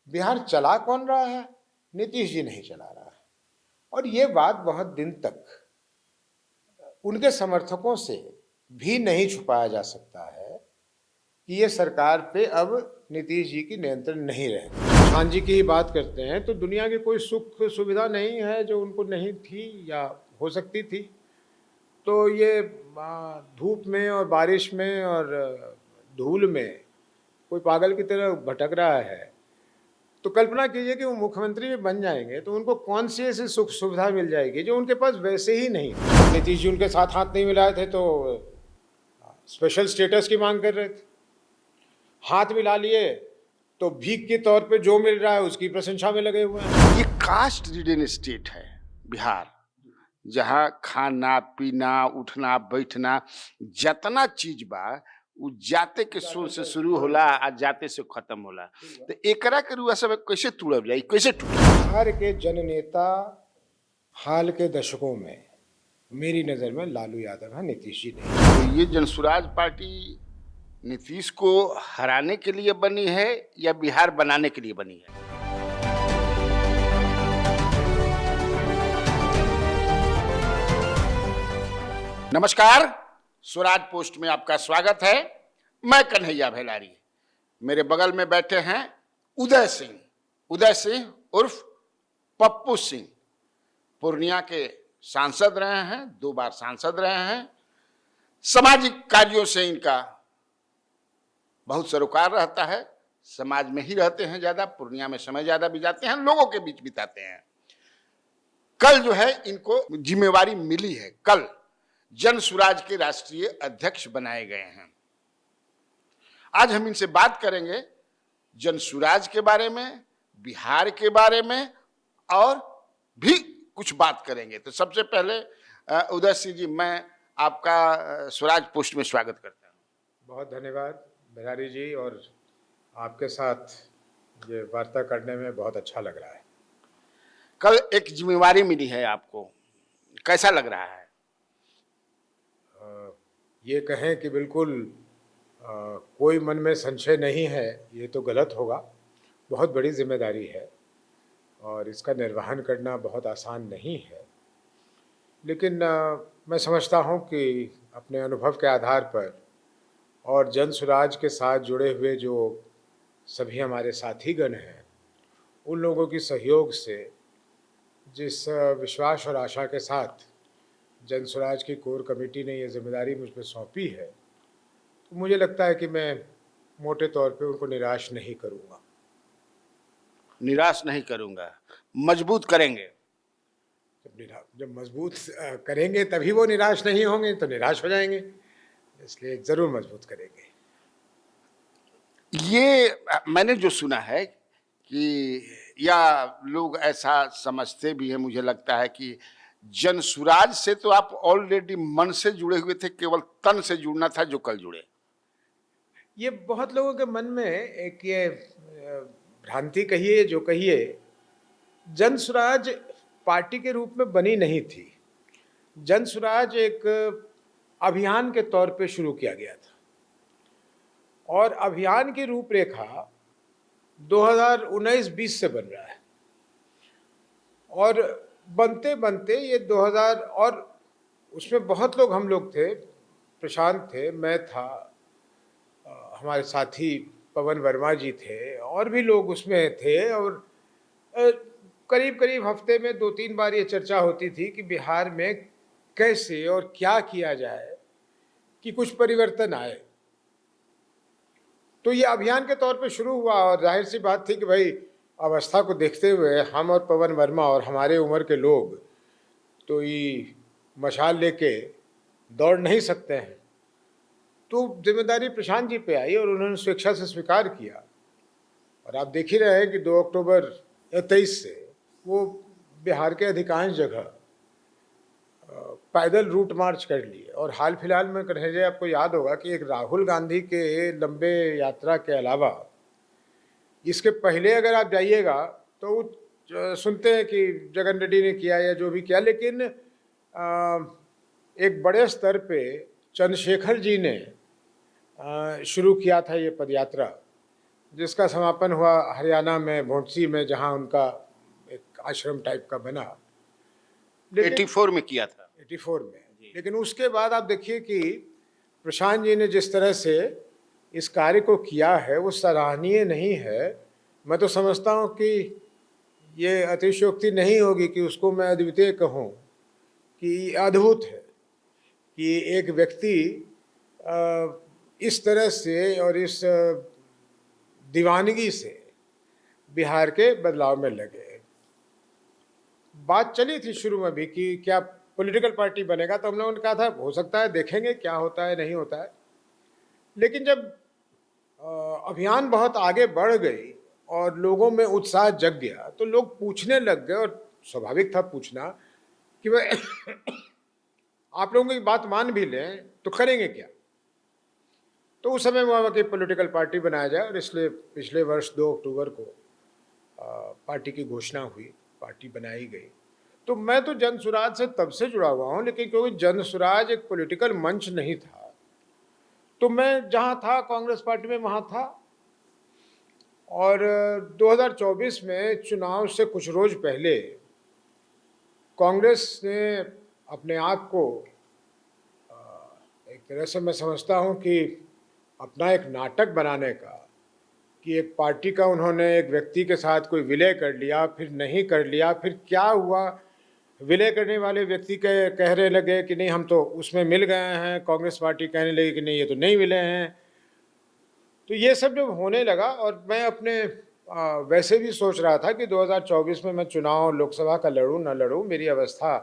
बिहार चला कौन रहा है? नीतीश जी नहीं चला रहा है। और ये बात बहुत दिन तक उनके समर्थकों से भी नहीं छुपाया जा सकता है कि ये सरकार पे अब नीतीश जी की नियंत्रण नहीं रहेगा। खान जी की ही बात करते हैं तो दुनिया की कोई सुख सुविधा नहीं है जो उनको नहीं थी या हो सकती थी। तो ये धूप में और बारिश में और धूल में कोई पागल की तरह भटक रहा है। तो कल्पना कीजिए कि वो मुख्यमंत्री भी बन जाएंगे तो उनको कौन सी ऐसी सुख सुविधा मिल जाएगी जो उनके पास वैसे ही नहीं है। नीतीश जी उनके साथ हाथ नहीं मिलाए थे तो स्पेशल स्टेटस की मांग कर रहे थे। हाथ मिला लिए तो भीख के तौर पे जो मिल रहा है उसकी प्रशंसा में लगे हुए हैं। ये कास्ट रिडन स्टेट है बिहार, जहाँ खाना पीना उठना बैठना जतना चीज बा उ जाते के सुर से शुरू होला आ जाते से खत्म होला। तो एकरा के रुआ सब कैसे तुड़ब जाई, कैसे टूटे? बिहार के जननेता हाल के दशकों में मेरी नज़र में लालू यादव है, नीतीश जी नहीं। तो ये जनसुराज पार्टी नीतीश को हराने के लिए बनी है या बिहार बनाने के लिए बनी है? नमस्कार, स्वराज पोस्ट में आपका स्वागत है। मैं कन्हैया भेलारी। मेरे बगल में बैठे हैं उदय सिंह उर्फ पप्पू सिंह। पूर्णिया के सांसद रहे हैं, 2 बार सांसद रहे हैं। सामाजिक कार्यों से इनका बहुत सरोकार रहता है। समाज में ही रहते हैं ज्यादा, पूर्णिया में समय ज्यादा बिताते हैं, लोगों के बीच बिताते हैं। कल जो है इनको जिम्मेवारी मिली है, कल जनसुराज के राष्ट्रीय अध्यक्ष बनाए गए हैं। आज हम इनसे बात करेंगे जनसुराज के बारे में, बिहार के बारे में और भी कुछ बात करेंगे। तो सबसे पहले उदय सिंह जी, मैं आपका स्वराज पोस्ट में स्वागत करता हूं। बहुत धन्यवाद बिहारी जी, और आपके साथ ये वार्ता करने में बहुत अच्छा लग रहा है। कल एक जिम्मेवारी मिली है आपको, कैसा लग रहा है? ये कहें कि बिल्कुल कोई मन में संशय नहीं है, ये तो गलत होगा। बहुत बड़ी जिम्मेदारी है और इसका निर्वहन करना बहुत आसान नहीं है। लेकिन मैं समझता हूँ कि अपने अनुभव के आधार पर और जनसुराज के साथ जुड़े हुए जो सभी हमारे साथीगण हैं, उन लोगों की सहयोग से, जिस विश्वास और आशा के साथ जनसुराज की कोर कमेटी ने ये जिम्मेदारी मुझ पर सौंपी है, तो मुझे लगता है कि मैं मोटे तौर पे उनको निराश नहीं करूँगा। निराश नहीं करूंगा, मजबूत करेंगे। जब मजबूत करेंगे तभी वो निराश नहीं होंगे, तो निराश हो जाएंगे। इसलिए ज़रूर मजबूत करेंगे। ये मैंने जो सुना है कि, या लोग ऐसा समझते भी हैं, मुझे लगता है कि जनसुराज से तो आप ऑलरेडी मन से जुड़े हुए थे, केवल तन से जुड़ना था जो कल जुड़े। ये बहुत लोगों के मन में एक ये भ्रांति कहिए जो कहिए, जनसुराज पार्टी के रूप में बनी नहीं थी। जनसुराज एक अभियान के तौर पे शुरू किया गया था और अभियान की रूपरेखा 2019-20 से बन रहा है और बनते बनते ये 2000, और उसमें बहुत लोग, हम लोग थे, प्रशांत थे, मैं था, हमारे साथी पवन वर्मा जी थे और भी लोग उसमें थे। और करीब करीब हफ्ते में 2-3 बार ये चर्चा होती थी कि बिहार में कैसे और क्या किया जाए कि कुछ परिवर्तन आए। तो ये अभियान के तौर पे शुरू हुआ और जाहिर सी बात थी कि भाई अवस्था को देखते हुए हम और पवन वर्मा और हमारे उम्र के लोग तो ये मशाल लेके दौड़ नहीं सकते हैं। तो जिम्मेदारी प्रशांत जी पे आई और उन्होंने स्वेच्छा से स्वीकार किया। और आप देख ही रहे हैं कि 2 अक्टूबर 23 से वो बिहार के अधिकांश जगह पैदल रूट मार्च कर लिए। और हाल फिलहाल में कन्हैया, आपको याद होगा कि एक राहुल गांधी के लंबे यात्रा के अलावा इसके पहले अगर आप जाइएगा तो सुनते हैं कि जगन रेड्डी ने किया या जो भी किया, लेकिन एक बड़े स्तर पे चंद्रशेखर जी ने शुरू किया था ये पदयात्रा, जिसका समापन हुआ हरियाणा में भोंडसी में, जहां उनका एक आश्रम टाइप का बना। लेकिन 84 में किया था। 84 में। लेकिन उसके बाद आप देखिए कि प्रशांत जी ने जिस तरह से इस कार्य को किया है वो सराहनीय नहीं है। मैं तो समझता हूँ कि ये अतिशयोक्ति नहीं होगी कि उसको मैं अद्वितीय कहूँ कि अद्भुत है कि एक व्यक्ति इस तरह से और इस दीवानगी से बिहार के बदलाव में लगे। बात चली थी शुरू में भी कि क्या पॉलिटिकल पार्टी बनेगा, तो हम लोगों ने कहा था हो सकता है, देखेंगे क्या होता है नहीं होता है। लेकिन जब अभियान बहुत आगे बढ़ गई और लोगों में उत्साह जग गया तो लोग पूछने लग गए, और स्वाभाविक था पूछना कि भाई आप लोगों की बात मान भी लें तो करेंगे क्या। तो उस समय हुआ कि पॉलिटिकल पार्टी बनाया जाए, और इसलिए पिछले वर्ष 2 अक्टूबर को पार्टी की घोषणा हुई, पार्टी बनाई गई। तो मैं तो जन सुराज से तब से जुड़ा हुआ हूँ, लेकिन क्योंकि जन सुराज एक पॉलिटिकल मंच नहीं था, तो मैं जहाँ था कांग्रेस पार्टी में वहाँ था। और 2024 में चुनाव से कुछ रोज पहले कांग्रेस ने अपने आप को एक तरह से मैं समझता हूँ कि अपना एक नाटक बनाने का, कि एक पार्टी का उन्होंने एक व्यक्ति के साथ कोई विलय कर लिया, फिर नहीं कर लिया, फिर क्या हुआ, विलय करने वाले व्यक्ति के कहने लगे कि नहीं हम तो उसमें मिल गए हैं, कांग्रेस पार्टी कहने लगी कि नहीं ये तो नहीं मिले हैं। तो ये सब जब होने लगा, और मैं अपने वैसे भी सोच रहा था कि 2024 में मैं चुनाव लोकसभा का लड़ूं ना लड़ूं, मेरी अवस्था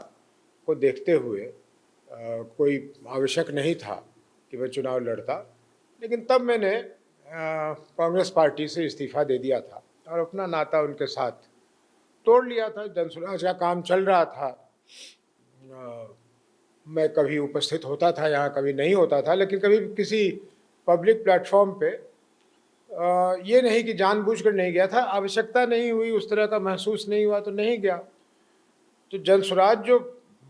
को देखते हुए कोई आवश्यक नहीं था कि मैं चुनाव लड़ता। लेकिन तब मैंने कांग्रेस पार्टी से इस्तीफा दे दिया था और अपना नाता उनके साथ तोड़ लिया था। जनसुराज का काम चल रहा था, मैं कभी उपस्थित होता था यहाँ, कभी नहीं होता था, लेकिन कभी किसी पब्लिक प्लेटफॉर्म पे ये नहीं कि जानबूझकर नहीं गया था, आवश्यकता नहीं हुई, उस तरह का महसूस नहीं हुआ तो नहीं गया। तो जनसुराज जो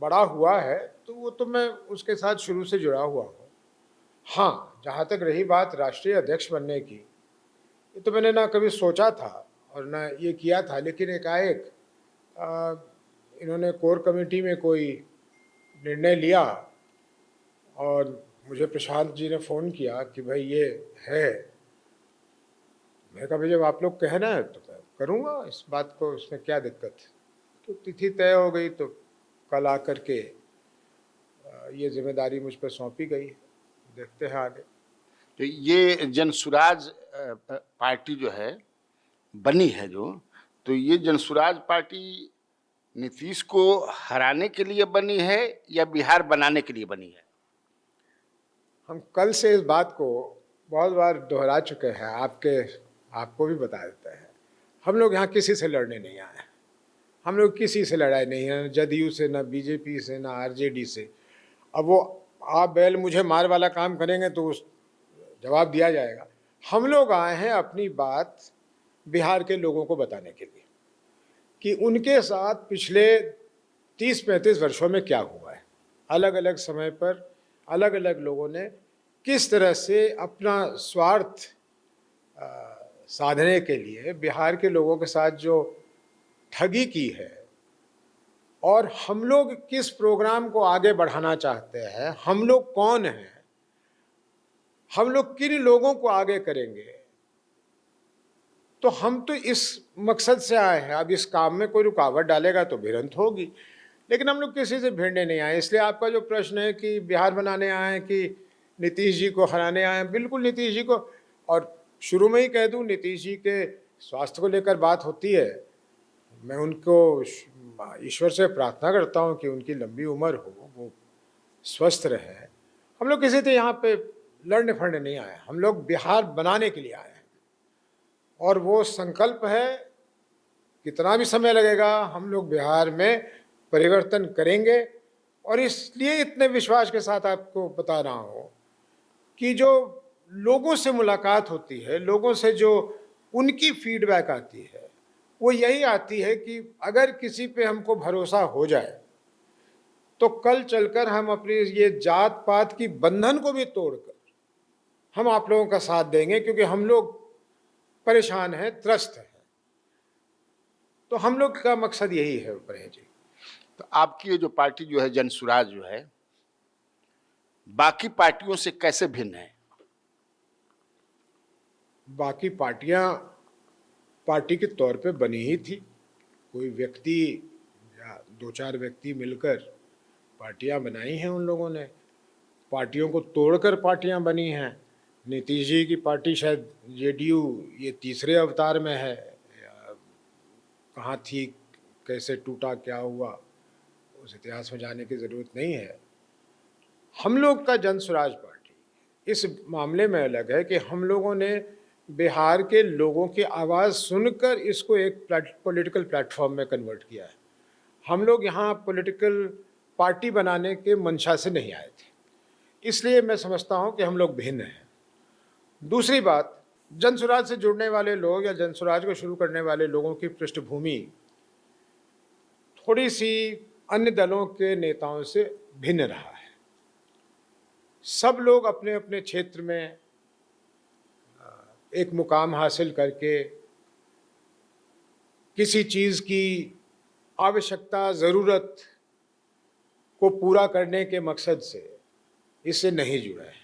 बड़ा हुआ है तो वो तो मैं उसके साथ शुरू से जुड़ा हुआ हूँ। हाँ, जहाँ तक रही बात राष्ट्रीय अध्यक्ष बनने की, ये तो मैंने ना कभी सोचा था और ना ये किया था, लेकिन एकाएक इन्होंने कोर कमेटी में कोई निर्णय लिया और मुझे प्रशांत जी ने फ़ोन किया कि भाई ये है। मैं कहा भाई जब आप लोग कहना है तो मैं करूँगा इस बात को, इसमें क्या दिक्कत है। तो तिथि तय हो गई, तो कल आकर के ये जिम्मेदारी मुझ पर सौंपी गई। देखते हैं आगे। तो ये जनसुराज पार्टी जो है बनी है जो, तो ये जनसुराज पार्टी नीतीश को हराने के लिए बनी है या बिहार बनाने के लिए बनी है? हम कल से इस बात को बहुत बार दोहरा चुके हैं, आपको भी बता देते हैं। हम लोग यहाँ किसी से लड़ने नहीं आए, हम लोग किसी से लड़ाई नहीं है, जदयू से, ना बीजेपी से, ना आरजेडी से। अब वो आप बैल मुझे मार वाला काम करेंगे तो उस जवाब दिया जाएगा। हम लोग आए हैं अपनी बात बिहार के लोगों को बताने के लिए कि उनके साथ पिछले 30-35 वर्षों में क्या हुआ है। अलग अलग समय पर अलग अलग लोगों ने किस तरह से अपना स्वार्थ साधने के लिए बिहार के लोगों के साथ जो ठगी की है, और हम लोग किस प्रोग्राम को आगे बढ़ाना चाहते हैं, हम लोग कौन हैं, हम लोग किन लोगों को आगे करेंगे। तो हम तो इस मकसद से आए हैं। अब इस काम में कोई रुकावट डालेगा तो भिड़ंत होगी, लेकिन हम लोग किसी से भिड़ने नहीं आए। इसलिए आपका जो प्रश्न है कि बिहार बनाने आए हैं कि नीतीश जी को हराने आए हैं, बिल्कुल नीतीश जी को। और शुरू में ही कह दूं, नीतीश जी के स्वास्थ्य को लेकर बात होती है, मैं उनको ईश्वर से प्रार्थना करता हूं कि उनकी लंबी उम्र हो, वो स्वस्थ रहे। हम लोग किसी से यहाँ पे लड़ने फड़ने नहीं आए, हम लोग बिहार बनाने के लिए आए हैं। और वो संकल्प है, कितना भी समय लगेगा हम लोग बिहार में परिवर्तन करेंगे। और इसलिए इतने विश्वास के साथ आपको बता रहा हूँ कि जो लोगों से मुलाकात होती है, लोगों से जो उनकी फीडबैक आती है, वो यही आती है कि अगर किसी पे हमको भरोसा हो जाए तो कल चलकर हम अपनी ये जात पात की बंधन को भी तोड़कर हम आप लोगों का साथ देंगे, क्योंकि हम लोग परेशान हैं, त्रस्त हैं। तो हम लोग का मकसद यही है परहेज जी। तो आपकी ये जो पार्टी जो है जनसुराज जो है बाकी पार्टियों से कैसे भिन्न है? बाकी पार्टियां पार्टी के तौर पे बनी ही थी। कोई व्यक्ति या दो चार व्यक्ति मिलकर पार्टियां बनाई हैं उन लोगों ने। पार्टियों को तोड़कर पार्टियां बनी हैं। नीतीश जी की पार्टी शायद जेडीयू ये तीसरे अवतार में है। कहाँ थी, कैसे टूटा, क्या हुआ, उस इतिहास में जाने की ज़रूरत नहीं है। हम लोग का जन स्वराज पार्टी इस मामले में अलग है कि हम लोगों ने बिहार के लोगों की आवाज़ सुनकर इसको एक पॉलिटिकल प्लेटफॉर्म में कन्वर्ट किया है। हम लोग यहाँ पॉलिटिकल पार्टी बनाने के मंशा से नहीं आए थे, इसलिए मैं समझता हूँ कि हम लोग भिन्न हैं। दूसरी बात, जनसुराज से जुड़ने वाले लोग या जनसुराज को शुरू करने वाले लोगों की पृष्ठभूमि थोड़ी सी अन्य दलों के नेताओं से भिन्न रहा है। सब लोग अपने अपने क्षेत्र में एक मुकाम हासिल करके किसी चीज़ की आवश्यकता, ज़रूरत को पूरा करने के मकसद से इससे नहीं जुड़ा है।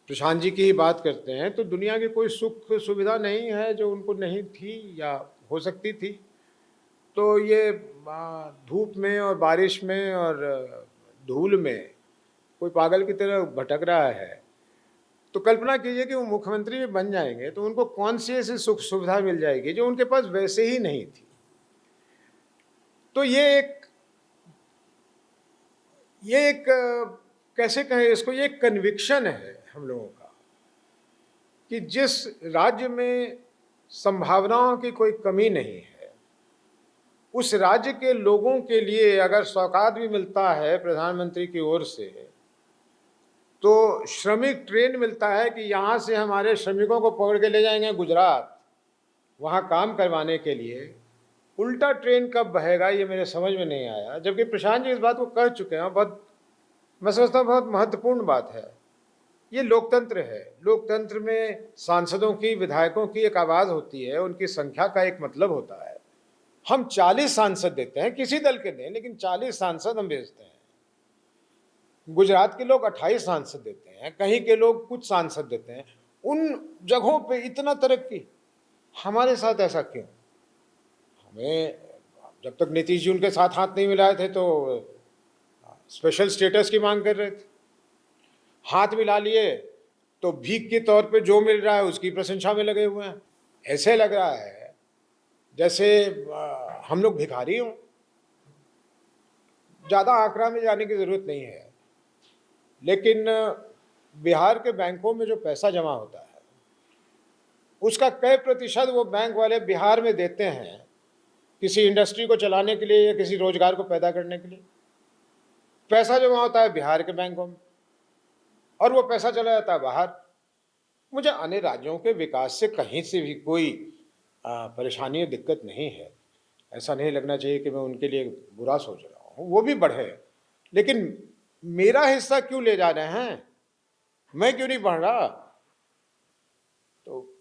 प्रशांत जी की ही बात करते हैं तो दुनिया की कोई सुख सुविधा नहीं है जो उनको नहीं थी या हो सकती थी। तो ये धूप में और बारिश में और धूल में कोई पागल की तरह भटक रहा है, तो कल्पना कीजिए कि वो मुख्यमंत्री भी बन जाएंगे तो उनको कौन सी ऐसी सुख सुविधा मिल जाएगी जो उनके पास वैसे ही नहीं थी। तो ये एक कैसे कहें इसको, ये एक कन्विक्शन है हम लोगों का कि जिस राज्य में संभावनाओं की कोई कमी नहीं है, उस राज्य के लोगों के लिए अगर सौगात भी मिलता है प्रधानमंत्री की ओर से, तो श्रमिक ट्रेन मिलता है कि यहाँ से हमारे श्रमिकों को पकड़ के ले जाएंगे गुजरात वहाँ काम करवाने के लिए। उल्टा ट्रेन कब बहेगा ये मेरे समझ में नहीं आया, जबकि प्रशांत जी इस बात को कह चुके हैं। बहुत, मैं समझता हूँ बहुत महत्वपूर्ण बात है। ये लोकतंत्र है। लोकतंत्र में सांसदों की, विधायकों की एक आवाज़ होती है, उनकी संख्या का एक मतलब होता है। हम 40 सांसद देते हैं, किसी दल के दें, लेकिन 40 सांसद हम भेजते हैं। गुजरात के लोग 28 सांसद देते हैं, कहीं के लोग कुछ सांसद देते हैं। उन जगहों पे इतना तरक्की, हमारे साथ ऐसा क्यों? हमें जब तक नीतीश जी उनके साथ हाथ नहीं मिलाए थे तो स्पेशल स्टेटस की मांग कर रहे थे। हाथ मिला लिए तो भीख के तौर पे जो मिल रहा है उसकी प्रशंसा में लगे हुए हैं। ऐसे लग रहा है जैसे हम लोग भिखारी हों। ज़्यादा आंकड़ा में जाने की ज़रूरत नहीं है, लेकिन बिहार के बैंकों में जो पैसा जमा होता है उसका कई प्रतिशत वो बैंक वाले बिहार में देते हैं किसी इंडस्ट्री को चलाने के लिए या किसी रोजगार को पैदा करने के लिए। पैसा जमा होता है बिहार के बैंकों में और वो पैसा चला जाता है बाहर। मुझे अन्य राज्यों के विकास से कहीं से भी कोई परेशानी या दिक्कत नहीं है। ऐसा नहीं लगना चाहिए कि मैं उनके लिए बुरा सोच रहा हूँ, वो भी बढ़े, लेकिन मेरा हिस्सा क्यों ले जा रहे हैं? मैं क्यों नहीं बढ़ रहा? तो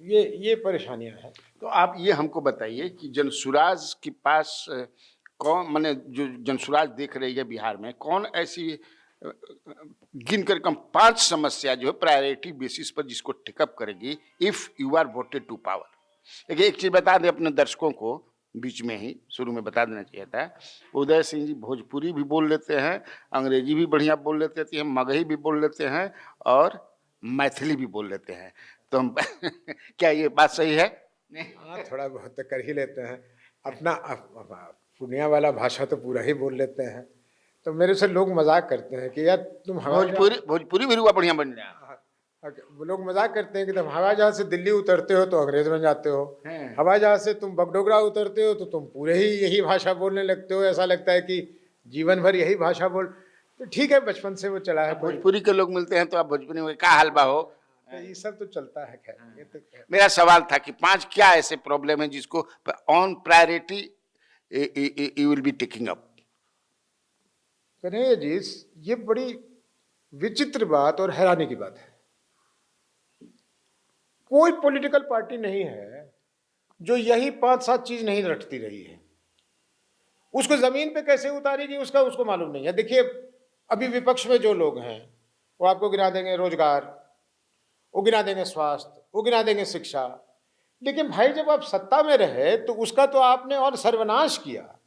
ये परेशानियां हैं। तो आप ये हमको बताइए कि जनसुराज के पास कौन, माने जो जनसुराज देख रही है बिहार में, कौन ऐसी गिन कर कम 5 समस्या जो है प्रायोरिटी बेसिस पर जिसको टेकअप करेगी if you are voted to power. देखिए एक चीज बता दें अपने दर्शकों को, बीच में ही शुरू में बता देना चाहिए था, उदय सिंह जी भोजपुरी भी बोल लेते हैं, अंग्रेजी भी बढ़िया बोल लेते हैं, मगही भी बोल लेते हैं और मैथिली भी बोल लेते हैं। तो हम क्या ये बात सही है? हाँ, थोड़ा बहुत तो कर ही लेते हैं। अपना पूर्णिया वाला भाषा तो पूरा ही बोल लेते हैं। तो मेरे से लोग मजाक करते हैं कि यार तुम भोजपुरी भी रुआ बढ़िया बन रहा। वो लोग मजाक करते हैं कि तुम हवाई जहाज से दिल्ली उतरते हो तो अंग्रेज बन जाते हो, हवाई जहाज से तुम बगडोगरा उतरते हो तो तुम पूरे ही यही भाषा बोलने लगते हो। ऐसा लगता है कि जीवन भर यही भाषा बोल। तो ठीक है, बचपन से वो चला है। भोजपुरी के लोग मिलते हैं तो आप भोजपुरी में क्या हाल बा हो, तो ये सब तो चलता है। खैर, ये तो मेरा सवाल था कि 5 क्या ऐसे प्रॉब्लम है जिसको on priority you will be taking up? Kanhaiya ji, ये बड़ी विचित्र बात और हैरानी की बात है। कोई पॉलिटिकल पार्टी नहीं है जो यही 5-7 चीज नहीं रटती रही है। उसको जमीन पे कैसे उतारेगी उसका उसको मालूम नहीं है। देखिए, अभी विपक्ष में जो लोग हैं वो आपको गिना देंगे रोजगार, वो गिना देंगे स्वास्थ्य, वो गिना देंगे शिक्षा। लेकिन भाई, जब आप सत्ता में रहे तो उसका तो आपने और सर्वनाश किया।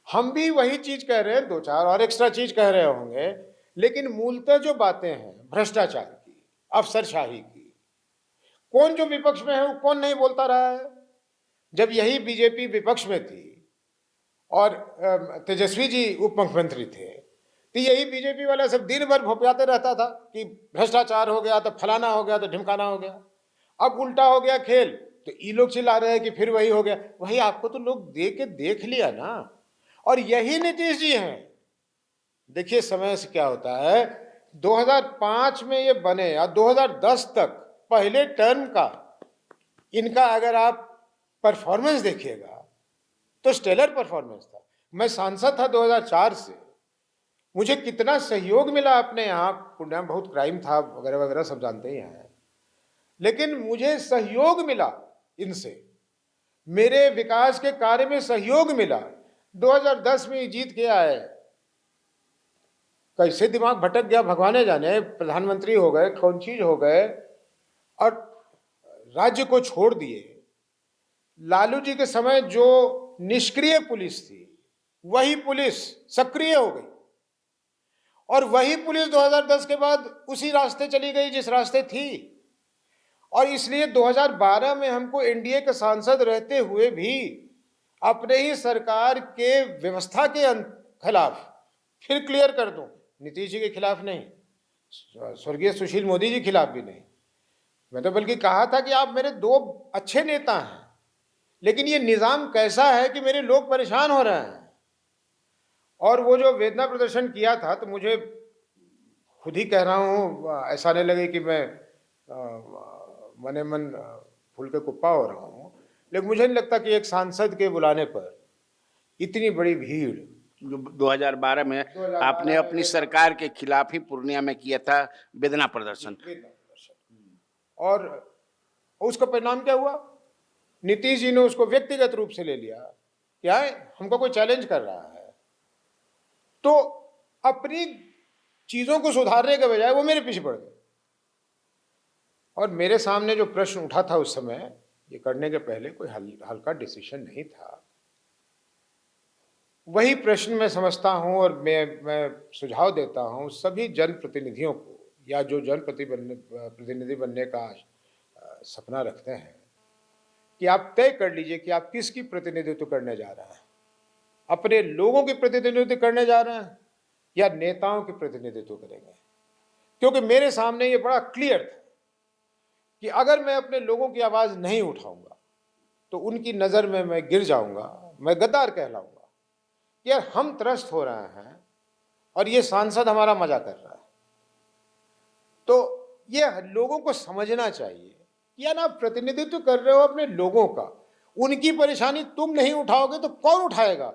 हम भी वही चीज कह रहे हैं, 2-4 और एक्स्ट्रा चीज कह रहे होंगे, लेकिन मूलतः जो बातें हैं भ्रष्टाचार की, अफसरशाही की, कौन जो विपक्ष में है वो कौन नहीं बोलता रहा है। जब यही बीजेपी विपक्ष में थी और तेजस्वी जी उप मुख्यमंत्री थे, तो यही बीजेपी वाला सब दिन भर भोंपयाते रहता था कि भ्रष्टाचार हो गया तो फलाना हो गया तो ढिमकाना हो गया। अब उल्टा हो गया खेल, तो ये लोग चिल्ला रहे हैं कि फिर वही हो गया। वही आपको तो लोग देख लिया ना। और यही नीतीश जी हैं। देखिए, समय से क्या होता है, 2005 में ये बने या 2010 तक पहले टर्म का इनका अगर आप परफॉर्मेंस देखिएगा तो स्टेलर परफॉर्मेंस था। मैं सांसद था 2004 से, मुझे कितना सहयोग मिला अपने यहाँ। पूर्णिया में बहुत क्राइम था वगैरह वगैरह, सब जानते ही हैं, लेकिन मुझे सहयोग मिला इनसे, मेरे विकास के कार्य में सहयोग मिला। 2010 में जीत के आए, कैसे दिमाग भटक गया भगवान जाने, प्रधानमंत्री हो गए, कौन चीज हो गए, और राज्य को छोड़ दिए। लालू जी के समय जो निष्क्रिय पुलिस थी, वही पुलिस सक्रिय हो गई, और वही पुलिस 2010 के बाद उसी रास्ते चली गई जिस रास्ते थी। और इसलिए 2012 में हमको एनडीए के सांसद रहते हुए भी अपने ही सरकार के व्यवस्था के खिलाफ, फिर क्लियर कर दूं, नीतीश जी के खिलाफ नहीं, स्वर्गीय सुशील मोदी जी के खिलाफ भी नहीं, मैं तो बल्कि कहा था कि आप मेरे 2 अच्छे नेता हैं, लेकिन ये निजाम कैसा है कि मेरे लोग परेशान हो रहे हैं। और वो जो वेदना प्रदर्शन किया था, तो मुझे खुद ही कह रहा हूँ, ऐसा नहीं लगे कि मैं मने मन फूल के कुप्पा हो रहा हूँ, लेकिन मुझे नहीं लगता कि एक सांसद के बुलाने पर इतनी बड़ी भीड़। 2012 में आपने अपनी सरकार के खिलाफ ही पूर्णिया में किया था वेदना प्रदर्शन। और उसका परिणाम क्या हुआ? नीतीश जी ने उसको व्यक्तिगत रूप से ले लिया, क्या है, हमको कोई चैलेंज कर रहा है, तो अपनी चीजों को सुधारने के बजाय वो मेरे पीछे पड़ गए। और मेरे सामने जो प्रश्न उठा था उस समय, ये करने के पहले कोई हल्का डिसीजन नहीं था। वही प्रश्न मैं समझता हूं और मैं सुझाव देता हूं सभी जनप्रतिनिधियों को, या जो प्रतिनिधि बनने का सपना रखते हैं, कि आप तय कर लीजिए कि आप किसकी प्रतिनिधित्व करने जा रहे हैं। अपने लोगों की प्रतिनिधित्व करने जा रहे हैं या नेताओं की प्रतिनिधित्व करेंगे? क्योंकि मेरे सामने ये बड़ा क्लियर था कि अगर मैं अपने लोगों की आवाज नहीं उठाऊंगा तो उनकी नजर में मैं गिर जाऊंगा, मैं गद्दार कहलाऊंगा। यार, हम त्रस्त हो रहे हैं और ये सांसद हमारा मजा कर रहा है। तो ये लोगों को समझना चाहिए कि यार, आप प्रतिनिधित्व कर रहे हो अपने लोगों का, उनकी परेशानी तुम नहीं उठाओगे तो कौन उठाएगा?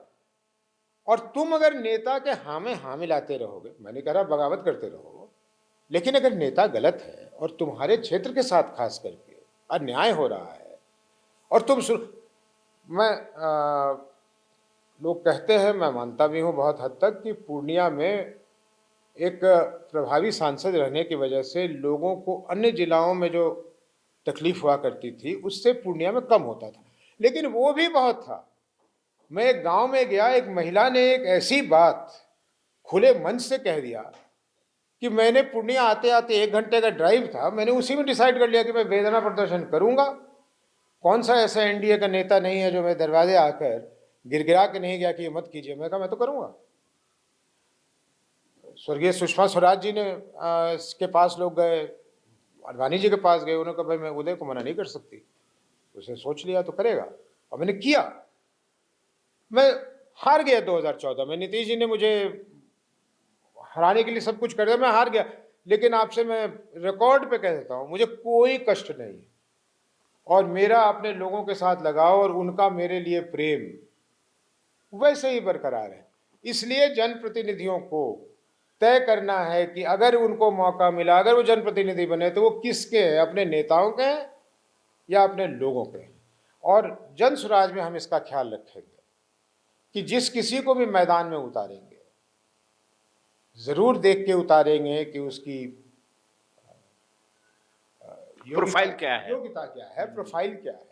और तुम अगर नेता के हाँ में हाँ मिलाते रहोगे, मैंने कह रहा बगावत करते रहो, लेकिन अगर नेता गलत है और तुम्हारे क्षेत्र के साथ खास करके अन्याय हो रहा है, और तुम लोग कहते हैं, मैं मानता भी हूँ बहुत हद तक, कि पूर्णिया में एक प्रभावी सांसद रहने की वजह से लोगों को अन्य जिलाओं में जो तकलीफ हुआ करती थी उससे पूर्णिया में कम होता था, लेकिन वो भी बहुत था। मैं एक गांव में गया, एक महिला ने एक ऐसी बात खुले मंच से कह दिया कि मैंने पूर्णिया आते आते 1 घंटे का ड्राइव था, मैंने उसी में डिसाइड कर लिया कि मैं वेदना प्रदर्शन करूंगा। कौन सा ऐसा एनडीए का नेता नहीं है जो मैं दरवाजे आकर गिरगिरा के नहीं गया कि ये मत कीजिए। मैं कहा मैं तो करूंगा। स्वर्गीय सुषमा स्वराज जी ने के पास लोग गए, अडवाणी जी के पास गए, उन्होंने कहा भाई मैं उदय को मना नहीं कर सकती, उसने सोच लिया तो करेगा, और मैंने किया। मैं हार गया 2014 में, नीतीश जी ने मुझे हराने के लिए सब कुछ कर दिया, मैं हार गया। लेकिन आपसे मैं रिकॉर्ड पे कह देता हूं, मुझे कोई कष्ट नहीं, और मेरा अपने लोगों के साथ लगाव और उनका मेरे लिए प्रेम वैसे ही बरकरार है। इसलिए जनप्रतिनिधियों को तय करना है कि अगर उनको मौका मिला, अगर वो जनप्रतिनिधि बने, तो वो किसके हैं, अपने नेताओं के हैं या अपने लोगों के हैं। और जन स्वराज में हम इसका ख्याल रखेंगे कि जिस किसी को भी मैदान में उतारेंगे, जरूर देख के उतारेंगे कि उसकी प्रोफाइल क्या है। योग्यता क्या है, प्रोफाइल क्या है।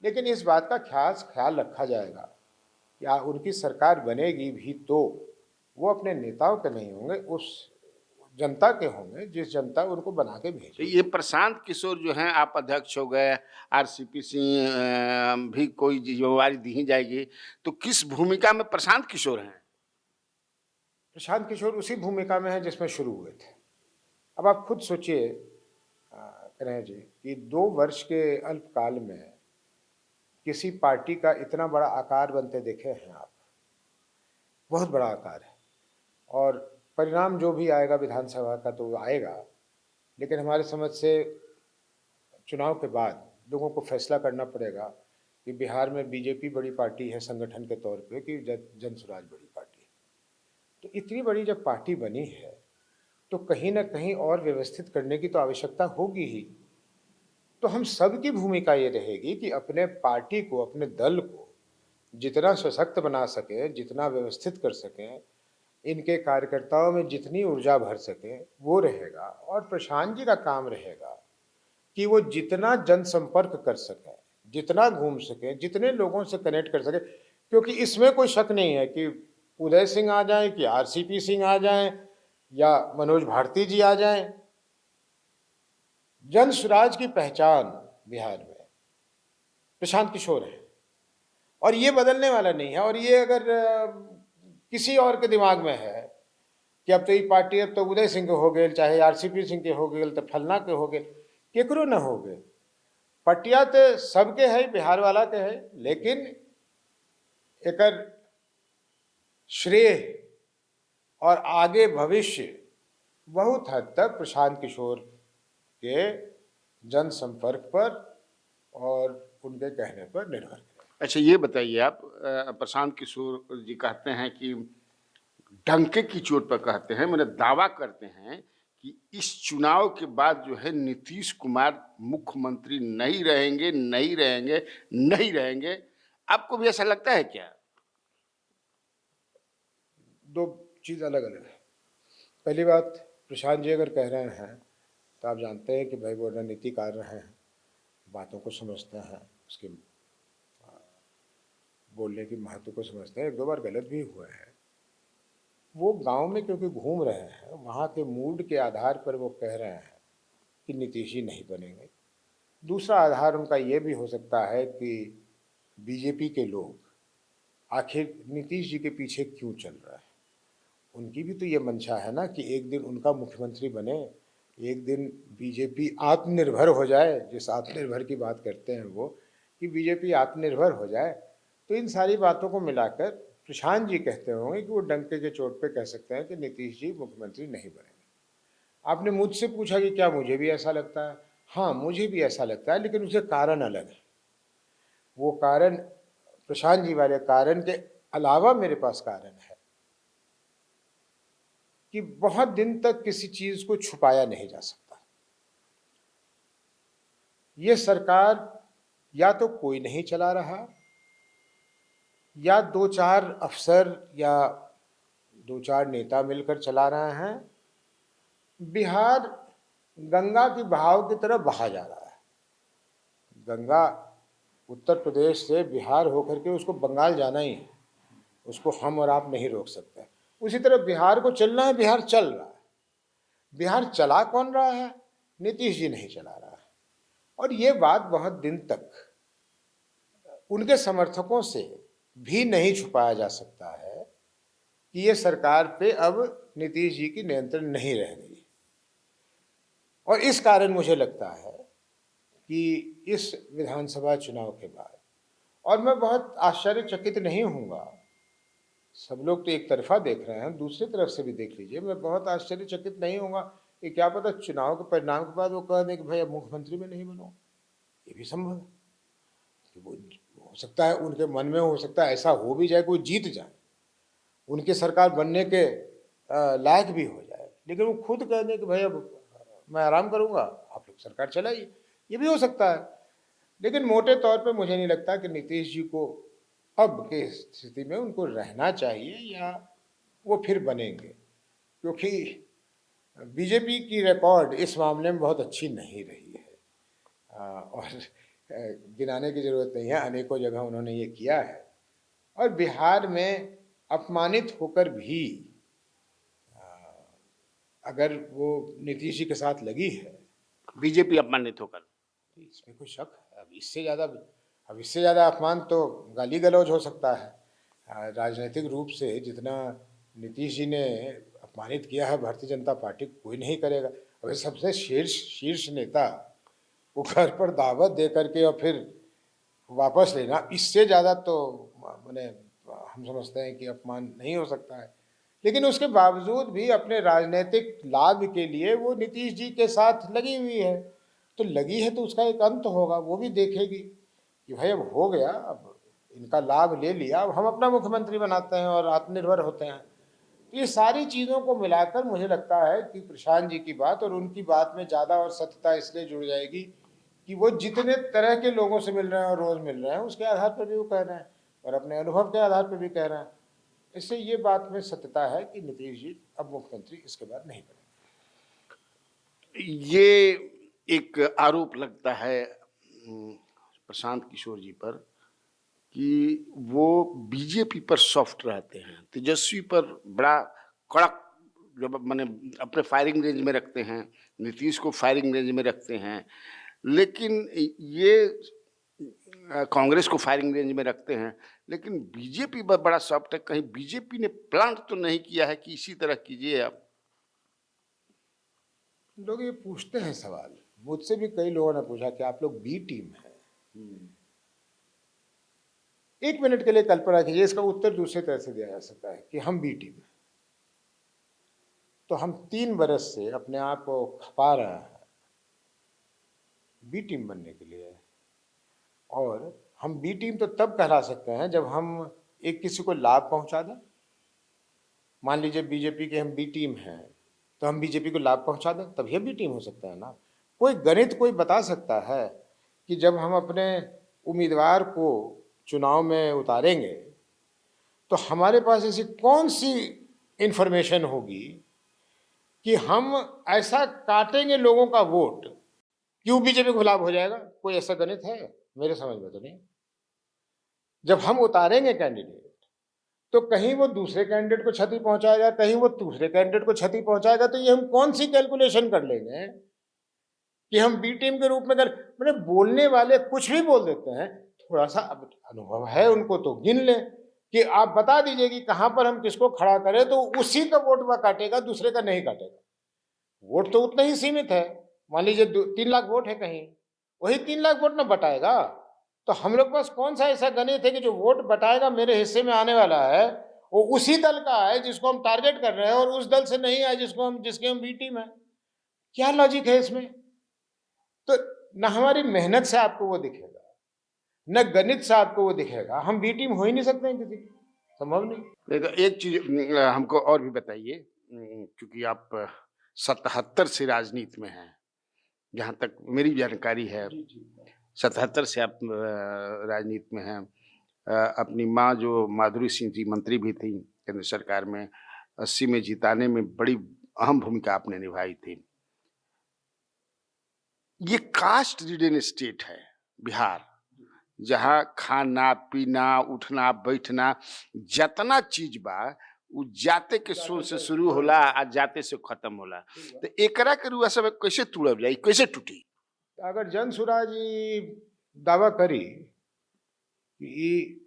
लेकिन इस बात का खास ख्याल रखा जाएगा कि उनकी सरकार बनेगी भी तो वो अपने नेताओं के नहीं होंगे, उस जनता के होंगे जिस जनता उनको बना के तो भेजे। ये प्रशांत किशोर जो हैं, आप अध्यक्ष हो गए, आरसीपी सिंह भी कोई जिम्मेवारी दी ही जाएगी, तो किस भूमिका में प्रशांत किशोर हैं? प्रशांत किशोर उसी भूमिका में है जिसमें शुरू हुए थे। अब आप खुद सोचिए कन्हैया जी कि 2 वर्ष के अल्पकाल में किसी पार्टी का इतना बड़ा आकार बनते देखे हैं आप? बहुत बड़ा आकार है। और परिणाम जो भी आएगा विधानसभा का तो आएगा, लेकिन हमारे समझ से चुनाव के बाद लोगों को फैसला करना पड़ेगा कि बिहार में बीजेपी बड़ी पार्टी है संगठन के तौर पे कि जन स्वराज बड़ी पार्टी है। तो इतनी बड़ी जब पार्टी बनी है तो कहीं ना कहीं और व्यवस्थित करने की तो आवश्यकता होगी ही। तो हम सब की भूमिका ये रहेगी कि अपने पार्टी को, अपने दल को जितना सशक्त बना सकें, जितना व्यवस्थित कर सकें, इनके कार्यकर्ताओं में जितनी ऊर्जा भर सकें वो रहेगा। और प्रशांत जी का काम रहेगा कि वो जितना जनसंपर्क कर सकें, जितना घूम सकें, जितने लोगों से कनेक्ट कर सकें, क्योंकि इसमें कोई शक नहीं है कि उदय सिंह आ जाएं, कि आरसीपी सिंह आ जाएं या मनोज भारती जी आ जाएं, जन स्वराज की पहचान बिहार में प्रशांत किशोर है और ये बदलने वाला नहीं है। और ये अगर किसी और के दिमाग में है कि अब तो ये पार्टी अब तो उदय सिंह के हो गए, चाहे आरसीपी सिंह के हो गए, तो फलना के हो गए, केकरो न हो गए। पटिया तो सबके है, बिहार वाला के है, लेकिन एकर श्रेय और आगे भविष्य बहुत हद तक प्रशांत किशोर के जनसंपर्क पर और उनके कहने पर निर्भर है। अच्छा, ये बताइए आप, प्रशांत किशोर जी कहते हैं कि डंके की चोट पर कहते हैं, मैंने दावा करते हैं कि इस चुनाव के बाद जो है नीतीश कुमार मुख्यमंत्री नहीं रहेंगे, नहीं रहेंगे, नहीं रहेंगे। आपको भी ऐसा लगता है क्या? दो चीज अलग अलग है। पहली बात, प्रशांत जी अगर कह रहे हैं तो आप जानते हैं कि भाई वो रणनीतिकार रहे हैं, बातों को समझते हैं, उसके बोलने की महत्व को समझते हैं। 1-2 बार गलत भी हुए हैं। वो गांव में क्योंकि घूम रहे हैं, वहाँ के मूड के आधार पर वो कह रहे हैं कि नीतीश जी नहीं बनेंगे। दूसरा आधार उनका ये भी हो सकता है कि बीजेपी के लोग आखिर नीतीश जी के पीछे क्यों चल रहा है। उनकी भी तो ये मंशा है ना कि एक दिन उनका मुख्यमंत्री बने, एक दिन बीजेपी आत्मनिर्भर हो जाए। जिस आत्मनिर्भर की बात करते हैं वो, कि बीजेपी आत्मनिर्भर हो जाए। तो इन सारी बातों को मिलाकर प्रशांत जी कहते होंगे कि वो डंके के चोट पे कह सकते हैं कि नीतीश जी मुख्यमंत्री नहीं बनेंगे। आपने मुझसे पूछा कि क्या मुझे भी ऐसा लगता है? हाँ, मुझे भी ऐसा लगता है, लेकिन उसके कारण अलग है। वो कारण प्रशांत जी वाले कारण के अलावा मेरे पास कारण है कि बहुत दिन तक किसी चीज को छुपाया नहीं जा सकता। ये सरकार या तो कोई नहीं चला रहा, या 2-4 अफसर या 2-4 नेता मिलकर चला रहे हैं। बिहार गंगा की बहाव की तरफ बहा जा रहा है। गंगा उत्तर प्रदेश से बिहार होकर के उसको बंगाल जाना ही है, उसको हम और आप नहीं रोक सकते। उसी तरह बिहार को चलना है, बिहार चल रहा है। बिहार चला कौन रहा है? नीतीश जी नहीं चला रहा है। और ये बात बहुत दिन तक उनके समर्थकों से भी नहीं छुपाया जा सकता है कि ये सरकार पे अब नीतीश जी की नियंत्रण नहीं रह गई। और इस कारण मुझे लगता है कि इस विधानसभा चुनाव के बाद, और मैं बहुत आश्चर्यचकित नहीं हूँगा, सब लोग तो एक तरफा देख रहे हैं, दूसरी तरफ से भी देख लीजिए, मैं बहुत आश्चर्यचकित नहीं होऊंगा कि क्या पता चुनाव के परिणाम के बाद वो कह दें कि भाई अब मुख्यमंत्री में नहीं बनो। ये भी संभव है कि वो हो सकता है, उनके मन में हो सकता है ऐसा हो भी जाए, कोई जीत जाए, उनकी सरकार बनने के लायक भी हो जाए, लेकिन वो खुद कह दें कि भाई अब मैं आराम करूंगा, आप लोग सरकार चलाइए, ये भी हो सकता है। लेकिन मोटे तौर पे मुझे नहीं लगता कि नीतीश जी को अब की स्थिति में उनको रहना चाहिए या वो फिर बनेंगे, क्योंकि बीजेपी की रिकॉर्ड इस मामले में बहुत अच्छी नहीं रही है। और गिनाने की जरूरत नहीं है, अनेकों जगह उन्होंने ये किया है। और बिहार में अपमानित होकर भी अगर वो नीतीश जी के साथ लगी है, बीजेपी अपमानित होकर, तो इसमें कोई शक है? अब इससे ज़्यादा अपमान तो गाली गलौज हो सकता है। राजनीतिक रूप से जितना नीतीश जी ने अपमानित किया है भारतीय जनता पार्टी को, कोई नहीं करेगा। अब सबसे शीर्ष शीर्ष नेता वो घर पर दावत दे करके और फिर वापस लेना, इससे ज़्यादा तो मैंने हम समझते हैं कि अपमान नहीं हो सकता है। लेकिन उसके बावजूद भी अपने राजनीतिक लाभ के लिए वो नीतीश जी के साथ लगी हुई है। तो लगी है तो उसका एक अंत होगा, वो भी देखेगी कि भाई अब हो गया, अब इनका लाभ ले लिया, अब हम अपना मुख्यमंत्री बनाते हैं और आत्मनिर्भर होते हैं। तो ये सारी चीज़ों को मिलाकर मुझे लगता है कि प्रशांत जी की बात और उनकी बात में ज़्यादा और सत्यता इसलिए जुड़ जाएगी कि वो जितने तरह के लोगों से मिल रहे हैं और रोज़ मिल रहे हैं, उसके आधार पर भी वो कह रहे हैं और अपने अनुभव के आधार पर भी कह रहे हैं। इससे ये बात में सत्यता है कि नीतीश जी अब मुख्यमंत्री इसके बाद नहीं बने। ये एक आरोप लगता है प्रशांत किशोर जी पर कि वो बीजेपी पर सॉफ्ट रहते हैं, तेजस्वी पर बड़ा कड़क, जब माने अपने फायरिंग रेंज में रखते हैं, नीतीश को फायरिंग रेंज में रखते हैं, लेकिन ये कांग्रेस को फायरिंग रेंज में रखते हैं, लेकिन बीजेपी पर बड़ा सॉफ्ट है। कहीं बीजेपी ने प्लान तो नहीं किया है कि इसी तरह कीजिए आप? लोग ये पूछते हैं सवाल, मुझसे भी कई लोगों ने पूछा कि आप लोग बी टीम है। एक मिनट के लिए कल्पना कीजिए, इसका उत्तर दूसरे तरह से दिया जा सकता है कि हम बी टीम है तो हम 3 बरस से अपने आप को खपा रहे हैं बी टीम बनने के लिए। और हम बी टीम तो तब कहला सकते हैं जब हम एक किसी को लाभ पहुंचा दें। मान लीजिए बीजेपी के हम बी टीम हैं तो हम बीजेपी को लाभ पहुंचा दें, तभी हम बी टीम हो सकता है ना। कोई गणित कोई बता सकता है कि जब हम अपने उम्मीदवार को चुनाव में उतारेंगे तो हमारे पास ऐसी कौन सी इंफॉर्मेशन होगी कि हम ऐसा काटेंगे लोगों का वोट कि वो बीजेपी को लाभ हो जाएगा? कोई ऐसा गणित है? मेरे समझ में तो नहीं। जब हम उतारेंगे कैंडिडेट तो कहीं वो दूसरे कैंडिडेट को क्षति पहुंचाएगा, कहीं वो दूसरे कैंडिडेट को क्षति पहुंचाएगा। तो ये हम कौन सी कैलकुलेशन कर लेंगे कि हम बी टीम के रूप में कर, मतलब बोलने वाले कुछ भी बोल देते हैं। थोड़ा सा अब अनुभव है उनको तो गिन ले कि आप बता दीजिए कि कहां पर हम किसको खड़ा करें तो उसी का वोट वह काटेगा, दूसरे का नहीं काटेगा। वोट तो उतना ही सीमित है। मान लीजिए 3 लाख वोट है कहीं, वही 3 लाख वोट ना बटाएगा। तो हम लोग पास कौन सा ऐसा गणित है कि जो वोट बटाएगा मेरे हिस्से में आने वाला है वो उसी दल का है जिसको हम टारगेट कर रहे हैं और उस दल से नहीं आए जिसके हम बी टीम है? क्या लॉजिक है इसमें? तो न हमारी मेहनत से आपको वो दिखेगा, न गणित से आपको वो दिखेगा। हम बी टीम हो ही नहीं सकते हैं, किसी संभव नहीं। एक चीज हमको और भी बताइए, क्योंकि आप 77 से राजनीति में हैं, जहाँ तक मेरी जानकारी है। 77 से आप राजनीति में हैं। अपनी माँ जो माधुरी सिंह जी मंत्री भी थी केंद्र सरकार में, 80 में जिताने में बड़ी अहम भूमिका आपने निभाई थी। ये कास्ट रिडन स्टेट है बिहार, जहाँ खाना पीना उठना बैठना जतना चीज बा उ जाते के सुर से शुरू होला आ जाते से खत्म होला। तो एकरा के रुआ सब कैसे तुड़ब जाई, कैसे टूटी? अगर जन सुराज दावा करी कि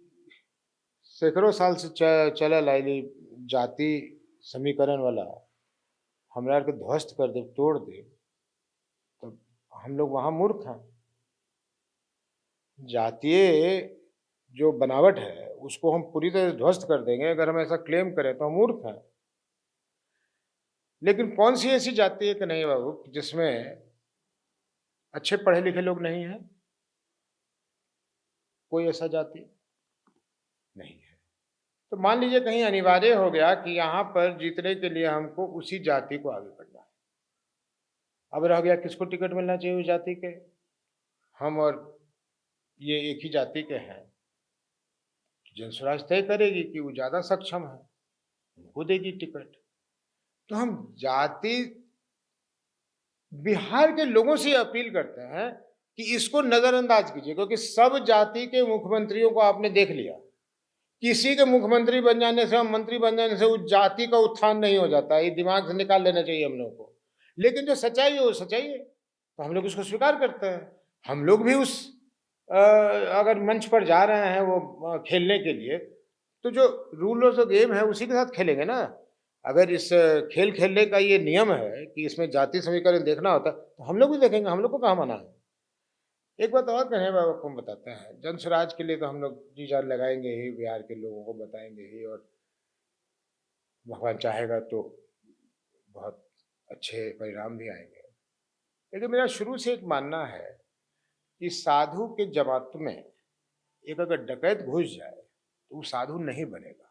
सैकड़ों साल से चलल आइली जाति समीकरण वाला हमरा के ध्वस्त कर दे, तोड़ दे, तो हम लोग वहां मूर्ख हैं। जातीय जो बनावट है उसको हम पूरी तरह ध्वस्त कर देंगे अगर हम ऐसा क्लेम करें तो हम मूर्ख हैं। लेकिन कौन सी ऐसी जाति है कि नहीं बाबू जिसमें अच्छे पढ़े लिखे लोग नहीं हैं? कोई ऐसा जाति नहीं है। तो मान लीजिए कहीं अनिवार्य हो गया कि यहाँ पर जीतने के लिए हमको उसी जाति को आगे बढ़ना है। अब रह गया किसको टिकट मिलना चाहिए उस जाति के, हम और ये एक ही जाति के हैं, जनस्वराज तय करेगी कि वो ज्यादा सक्षम है, उनको देगी टिकट। तो हम जाति बिहार के लोगों से अपील करते हैं कि इसको नजरअंदाज कीजिए, क्योंकि सब जाति के मुख्यमंत्रियों को आपने देख लिया। किसी के मुख्यमंत्री बन जाने से, मंत्री बन जाने से उस जाति का उत्थान नहीं हो जाता है, ये दिमाग से निकाल लेना चाहिए हम लोगों को। लेकिन जो सच्चाई है वो सच्चाई है, तो हम लोग उसको स्वीकार करते हैं। हम लोग भी उस अगर मंच पर जा रहे हैं वो खेलने के लिए, तो जो रूल्स ऑफ गेम है उसी के साथ खेलेंगे ना। अगर इस खेल खेलने का ये नियम है कि इसमें जाति समीकरण देखना होता है, तो हम लोग भी देखेंगे, हम लोग को कहाँ मना है। एक बात और कन्हैया बाबा को हम बताते हैं, जन स्वराज के लिए तो हम लोग जी जान लगाएंगे ही, बिहार के लोगों को बताएंगे ही, और भगवान चाहेगा तो बहुत अच्छे परिणाम भी आएंगे। लेकिन मेरा शुरू से एक मानना है कि साधु के जमात में एक अगर डकैत घुस जाए तो वो साधु नहीं बनेगा,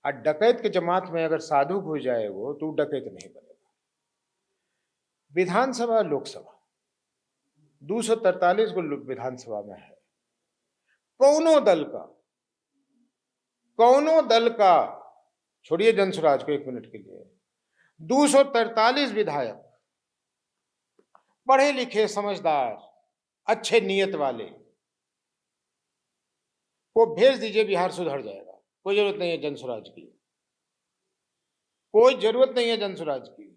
और डकैत के जमात में अगर साधु घुस जाए वो, तो डकैत नहीं बनेगा। विधानसभा लोकसभा 243 को विधानसभा में है, कौनो दल का छोड़िए जनस्वराज को एक मिनट के लिए, 243 विधायक पढ़े लिखे समझदार अच्छे नियत वाले को भेज दीजिए, बिहार सुधर जाएगा। कोई जरूरत नहीं है जनस्वराज की, कोई जरूरत नहीं है जनस्वराज की,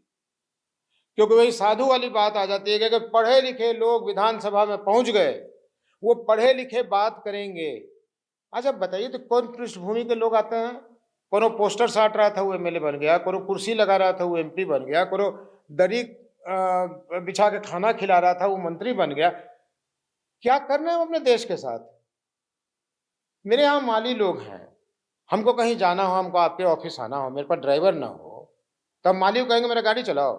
क्योंकि वही साधु वाली बात आ जाती है कि अगर पढ़े लिखे लोग विधानसभा में पहुंच गए, वो पढ़े लिखे बात करेंगे। अच्छा बताइए, तो कौन पृष्ठभूमि के लोग आते हैं? कोनो पोस्टर साट रहा था वो एमएलए बन गया, कोनो कुर्सी लगा रहा था वो एमपी बन गया, कोनो दरी बिछा के खाना खिला रहा था वो मंत्री बन गया। क्या करना है अपने देश के साथ? मेरे यहाँ माली लोग हैं, हमको कहीं जाना हो, हमको आपके ऑफिस आना हो, मेरे पास ड्राइवर ना हो, तब माली को कहेंगे मेरा गाड़ी चलाओ,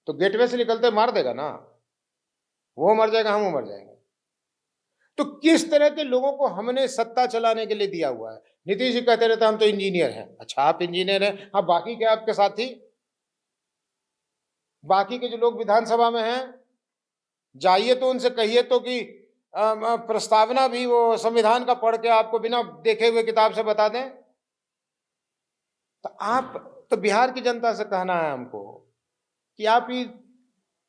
तो गेटवे से निकलते मार देगा ना, वो मर जाएगा, हम मर जाएंगे। तो किस तरह के लोगों को हमने सत्ता चलाने के लिए दिया हुआ है? नीतीश जी कहते रहते हम तो इंजीनियर हैं। अच्छा आप इंजीनियर हैं, हाँ बाकी क्या आपके साथी, बाकी के जो लोग विधानसभा में हैं, जाइए तो उनसे कहिए तो कि प्रस्तावना भी वो संविधान का पढ़ के आपको बिना देखे हुए किताब से बता दें। तो आप तो बिहार की जनता से कहना है हमको कि आप ये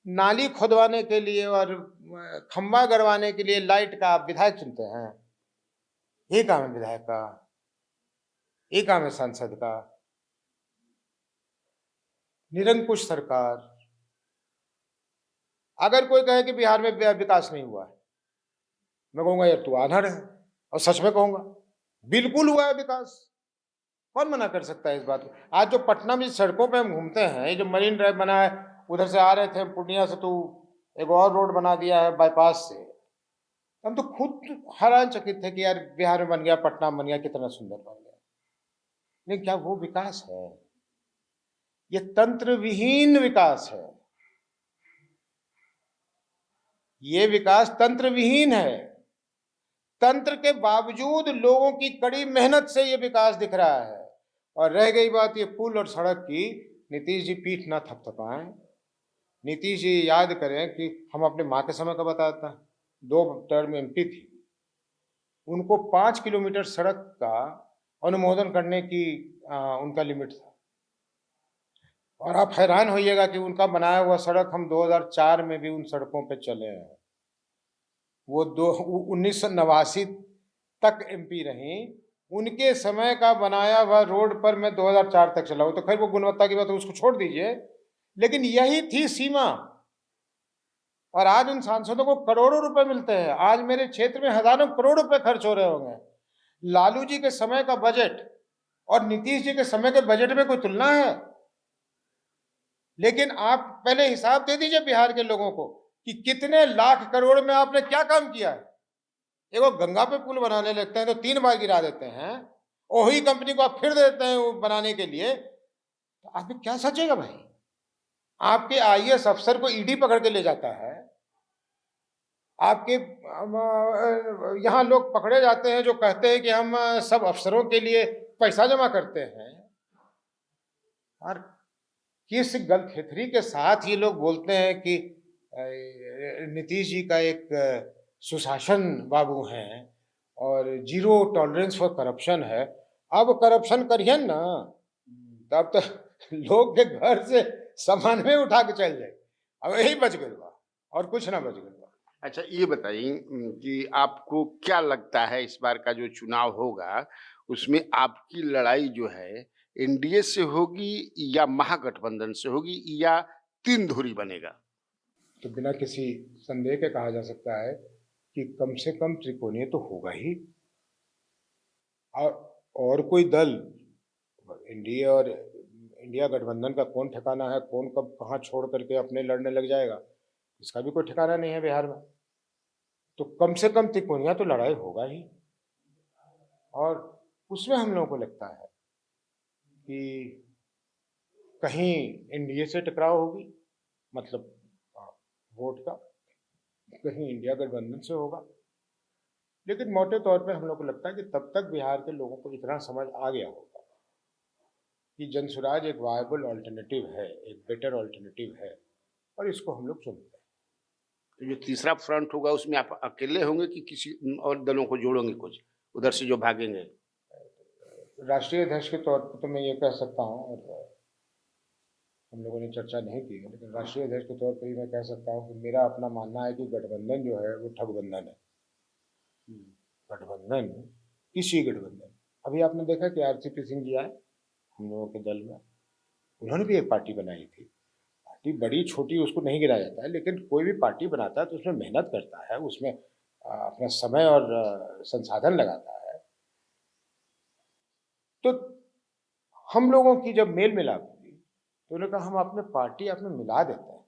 नाली खोदवाने के लिए और खंबा गड़वाने के लिए लाइट का आप विधायक चुनते हैं? ये काम है विधायक का, ये काम है सांसद का। निरंकुश सरकार। अगर कोई कहे कि बिहार में विकास नहीं हुआ है, मैं कहूंगा यार तू आंधर है, और सच में कहूंगा बिल्कुल हुआ है विकास। कौन मना कर सकता है इस बात को? आज जो पटना में सड़कों पे हम घूमते हैं, ये जो मरीन ड्राइव बना है, उधर से आ रहे थे पूर्णिया से, तो एक और रोड बना दिया है बाईपास से, हम तो खुद हैरान चकित थे कि यार बिहार में बन गया, पटना बन गया, कितना सुंदर बन गया। लेकिन क्या वो विकास है? ये तंत्र विहीन विकास है, ये विकास तंत्र विहीन है। तंत्र के बावजूद लोगों की कड़ी मेहनत से ये विकास दिख रहा है। और रह गई बात ये पुल और सड़क की, नीतीश जी पीठ ना थपथपाएं। नीतीश जी याद करें कि हम अपने माँ के समय का बताता, 2 टर्म एमपी थी, उनको 5 किलोमीटर सड़क का अनुमोदन करने की उनका लिमिट था। और आप हैरान होइएगा कि उनका बनाया हुआ सड़क हम 2004 में भी उन सड़कों पे चले हैं। वो 1989 तक एमपी रही, उनके समय का बनाया हुआ रोड पर मैं 2004 तक चला हूं। तो खैर वो गुणवत्ता की बात है, उसको छोड़ दीजिए, लेकिन यही थी सीमा। और आज उन सांसदों को करोड़ों रुपए मिलते हैं। आज मेरे क्षेत्र में हजारों करोड़ रुपए खर्च हो रहे होंगे। लालू जी के समय का बजट और नीतीश जी के समय के बजट में कोई तुलना है? लेकिन आप पहले हिसाब दे दीजिए बिहार के लोगों को कि कितने लाख करोड़ में आपने क्या काम किया है। एगो गंगा पे पुल बनाने लगते हैं तो 3 बार गिरा देते हैं, वही कंपनी को आप फिर देते हैं वो बनाने के लिए, तो आदमी क्या सोचेगा भाई? आपके आईएएस अफसर को ईडी पकड़ के ले जाता है, आपके यहाँ लोग पकड़े जाते हैं जो कहते हैं कि हम सब अफसरों के लिए पैसा जमा करते हैं, और किस गलथेथरी के साथ ये लोग बोलते हैं कि नीतीश जी का एक सुशासन बाबू हैं और जीरो टॉलरेंस फॉर करप्शन है। अब करप्शन करिए ना, तब तो लोग के घर से सामान में उठा के चल जाए। अब यही बच गई बा, और कुछ ना बच गई बा। अच्छा, ये बताइए कि आपको क्या लगता है इस बार का जो चुनाव होगा, उसमें आपकी लड़ाई जो है एनडीए से होगी या महागठबंधन से होगी या तीन धुरी बनेगा? तो बिना किसी संदेह के कहा जा सकता है कि कम से कम त्रिकोणीय तो होगा ही। और कोई दल, एनडीए और इंडिया गठबंधन का कौन ठिकाना है, कौन कब कहाँ छोड़ करके अपने लड़ने लग जाएगा, इसका भी कोई ठिकाना नहीं है बिहार में। तो कम से कम तिकोनिया तो लड़ाई होगा ही, और उसमें हम लोगों को लगता है कि कहीं एनडीए से टकराव होगी, मतलब वोट का, कहीं इंडिया गठबंधन से होगा। लेकिन मोटे तौर पे हम लोग को लगता है कि तब तक बिहार के लोगों को इतना समझ आ गया होगा कि जनसुराज एक वायबल ऑल्टरनेटिव है, एक बेटर ऑल्टरनेटिव है, और इसको हम लोग चुनते हैं। तो जो तीसरा फ्रंट होगा उसमें आप अकेले होंगे कि किसी और दलों को जोड़ोगे कुछ उधर से जो भागेंगे? राष्ट्रीय अध्यक्ष के तौर पर तो मैं ये कह सकता हूँ, और हम लोगों ने चर्चा नहीं की है, लेकिन राष्ट्रीय अध्यक्ष के तौर पर ही मैं कह सकता हूँ कि मेरा अपना मानना है कि गठबंधन जो है वो ठगबंधन है। गठबंधन, किसी गठबंधन, अभी आपने देखा कि आरसीपी सिंह जी आए हम लोगों के दल में, उन्होंने भी एक पार्टी बनाई थी। पार्टी बड़ी छोटी उसको नहीं गिराया जाता है, लेकिन कोई भी पार्टी बनाता है तो उसमें मेहनत करता है, उसमें अपना समय और संसाधन लगाता है। तो हम लोगों की जब मेल मिलाप हुई तो उन्होंने कहा हम अपने पार्टी आप में मिला देते हैं।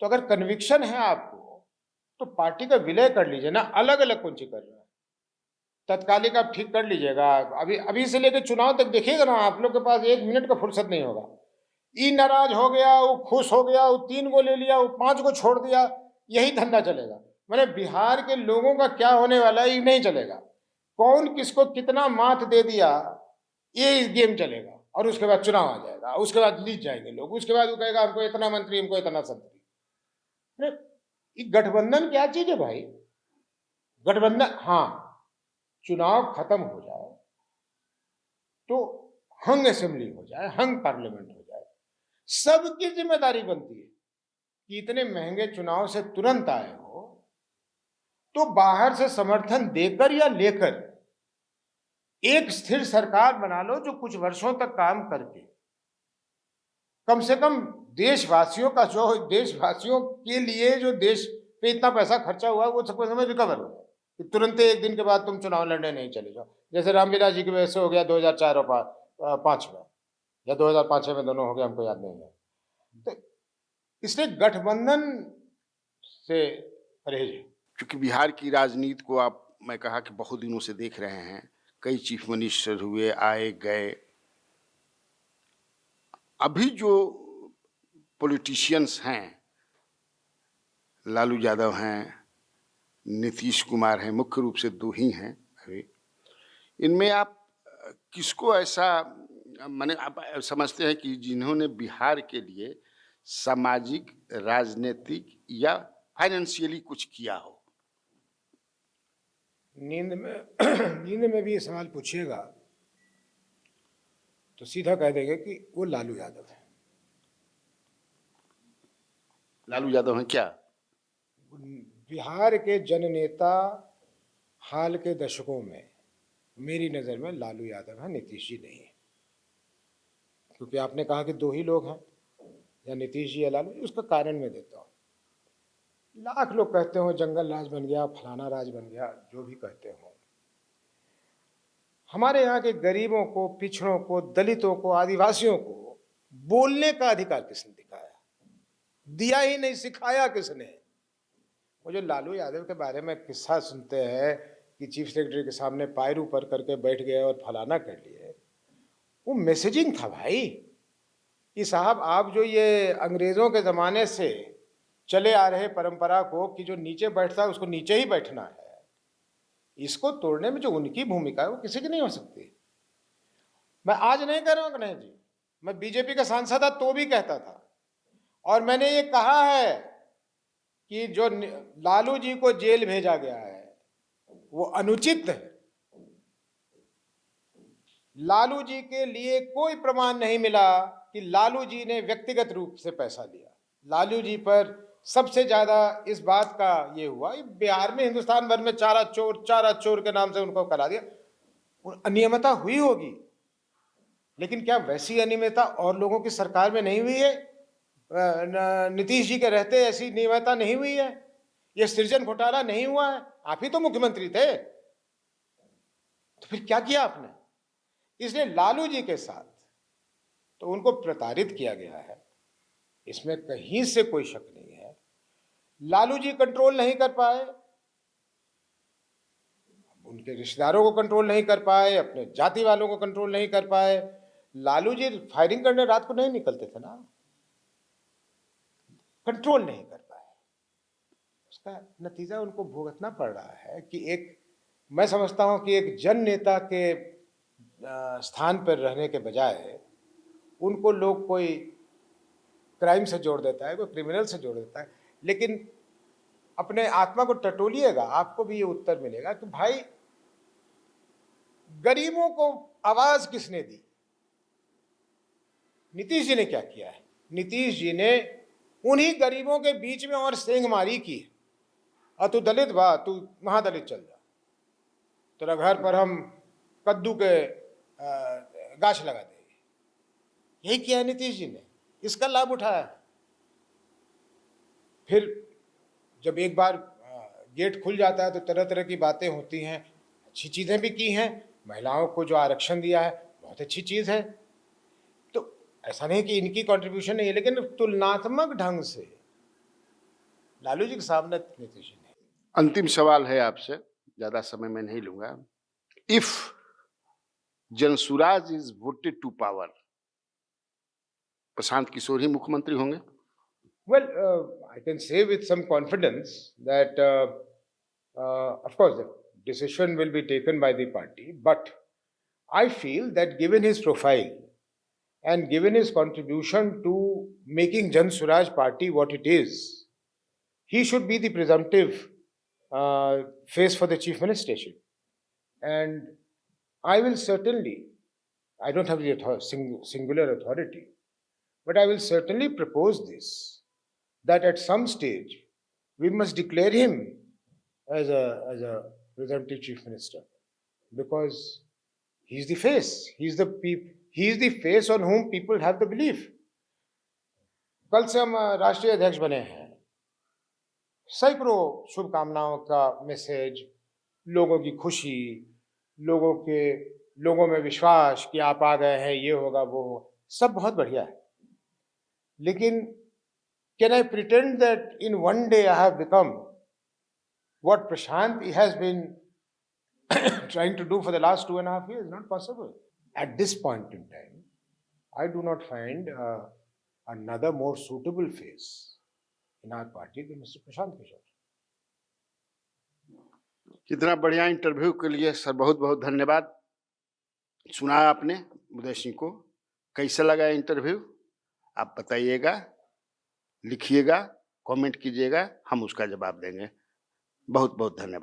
तो अगर कन्विक्शन है आपको तो पार्टी का विलय कर लीजिए ना, अलग अलग कौन सी कर रहे हैं। तत्कालिक आप ठीक कर लीजिएगा, अभी अभी से लेकर चुनाव तक देखिएगा ना, आप लोग के पास 1 मिनट का फुर्सत नहीं होगा। ई नाराज हो गया, वो खुश हो गया, वो 3 को ले लिया, वो 5 को छोड़ दिया, यही धंधा चलेगा। मैंने बिहार के लोगों का क्या होने वाला है ये नहीं चलेगा। कौन किसको कितना मात दे दिया ये इस गेम चलेगा, और उसके बाद चुनाव आ जाएगा, उसके बाद जीत जाएंगे लोग, उसके बाद वो कहेगा हमको इतना मंत्री, हमको इतना संतरी। ये गठबंधन क्या चीज है भाई? गठबंधन, हाँ, चुनाव खत्म हो जाए तो हंग असेंबली हो जाए, हंग पार्लियामेंट हो जाए, सबकी जिम्मेदारी बनती है कि इतने महंगे चुनाव से तुरंत आए हो तो बाहर से समर्थन देकर या लेकर एक स्थिर सरकार बना लो जो कुछ वर्षों तक काम करके कम से कम देशवासियों का, जो देशवासियों के लिए जो देश पे इतना पैसा खर्चा हुआ वो सब समय रिकवर हो जाए, कि तुरंत एक दिन के बाद तुम चुनाव लड़ने नहीं चले जाओ, जैसे रामविलास जी की वजह से हो गया 2004 और 5 में, या 2005 में, दोनों हो गया, हमको याद नहीं है। तो इसलिए गठबंधन से परहेज है। क्योंकि बिहार की राजनीति को आप, मैं कहा कि बहुत दिनों से देख रहे हैं, कई चीफ मिनिस्टर हुए, आए गए। अभी जो पॉलिटिशियंस हैं, लालू यादव हैं, नीतीश कुमार हैं, मुख्य रूप से 2 ही हैं अभी, इनमें आप किसको ऐसा माने आप समझते हैं कि जिन्होंने बिहार के लिए सामाजिक, राजनीतिक या फाइनेंशियली कुछ किया हो? नींद में भी ये सवाल पूछिएगा तो सीधा कह देंगे कि वो लालू यादव है। लालू यादव हैं क्या? बिहार के जननेता हाल के दशकों में मेरी नज़र में लालू यादव है, नीतीश जी नहीं है। क्योंकि आपने कहा कि 2 ही लोग हैं, या नीतीश जी या लालू, उसका कारण मैं देता हूँ। लाख लोग कहते हो जंगल राज बन गया, फलाना राज बन गया, जो भी कहते हो, हमारे यहाँ के गरीबों को, पिछड़ों को, दलितों को, आदिवासियों को बोलने का अधिकार किसने दिखाया? दिया ही नहीं, सिखाया किसने? वो जो लालू यादव के बारे में किस्सा सुनते हैं कि चीफ सेक्रेटरी के सामने पैर ऊपर करके बैठ गए और फलाना कर लिए, वो मैसेजिंग था भाई कि साहब आप जो ये अंग्रेजों के ज़माने से चले आ रहे परंपरा को कि जो नीचे बैठता है उसको नीचे ही बैठना है, इसको तोड़ने में जो उनकी भूमिका है वो किसी की नहीं हो सकती। मैं आज नहीं कह रहा हूं गणेश जी, मैं बीजेपी का सांसद था तो भी कहता था, और मैंने ये कहा है कि जो लालू जी को जेल भेजा गया है वो अनुचित है। लालू जी के लिए कोई प्रमाण नहीं मिला कि लालू जी ने व्यक्तिगत रूप से पैसा लिया। लालू जी पर सबसे ज्यादा इस बात का ये हुआ, बिहार में हिंदुस्तान भर में चारा चोर के नाम से उनको करा दिया। अनियमितता हुई होगी, लेकिन क्या वैसी अनियमितता और लोगों की सरकार में नहीं हुई है? नीतीश जी के रहते ऐसी अनियमितता नहीं हुई है? यह सृजन घोटाला नहीं हुआ है? आप ही तो मुख्यमंत्री थे, तो फिर क्या किया आपने? इसलिए लालू जी के साथ तो उनको प्रताड़ित किया गया है, इसमें कहीं से कोई शक नहीं है। लालू जी कंट्रोल नहीं कर पाए, उनके रिश्तेदारों को कंट्रोल नहीं कर पाए, अपने जाति वालों को कंट्रोल नहीं कर पाए। लालू जी फायरिंग करने रात को नहीं निकलते थे ना, कंट्रोल नहीं कर पाए। उसका नतीजा उनको भुगतना पड़ रहा है कि मैं समझता हूं कि एक जन नेता के स्थान पर रहने के बजाय उनको लोग कोई क्राइम से जोड़ देता है, कोई क्रिमिनल से जोड़ देता है। लेकिन अपने आत्मा को टटोलिएगा, आपको भी ये उत्तर मिलेगा कि भाई गरीबों को आवाज किसने दी? नीतीश जी ने क्या किया है? नीतीश जी ने उन्हीं गरीबों के बीच में और सेंधमारी की, और तू दलित बा, तू महादलित चल जा, तेरा घर पर हम कद्दू के गाछ लगा देंगे। यही किया है नीतीश जी ने, इसका लाभ उठाया। फिर जब एक बार गेट खुल जाता है तो तरह तरह की बातें होती हैं। अच्छी चीजें भी की हैं, महिलाओं को जो आरक्षण दिया है बहुत अच्छी चीज है, तो ऐसा नहीं कि इनकी कंट्रीब्यूशन नहीं है, लेकिन तुलनात्मक ढंग से लालू जी के सामने नीतीश जी ने। अंतिम सवाल है आपसे, ज्यादा समय मैं नहीं लूंगा। If Jan Suraaj is voted to power, Prashant Kishor ही मुख्यमंत्री होंगे? Well, I can say with some confidence that, of course, the decision will be taken by the party, but I feel that given his profile and given his contribution to making Jan Suraj Party what it is, he should be the presumptive face for the chief ministership. And I will certainly, I don't have the singular authority, but I will certainly propose this, that at some stage we must declare him as a presumptive chief minister, because he is the face, he is the face on whom people have the belief. कल से हम राष्ट्रीय अध्यक्ष बने हैं, सैकड़ों शुभकामनाओं का मैसेज, लोगों की खुशी, लोगों में विश्वास कि आप आ गए हैं, ये होगा वो होगा, सब बहुत बढ़िया है। लेकिन can I pretend that in one day I have become what Prashant has been trying to do for the last 2.5 years? Not possible. At this point in time, I do not find another more suitable face in our party than Mr. Prashant Kishore. कितना बढ़िया interview के लिए sir, बहुत बहुत धन्यवाद। सुना आपने उदय सिंह को, कैसा लगा इंटरव्यू आप बताइएगा, लिखिएगा, कमेंट कीजिएगा, हम उसका जवाब देंगे। बहुत बहुत धन्यवाद।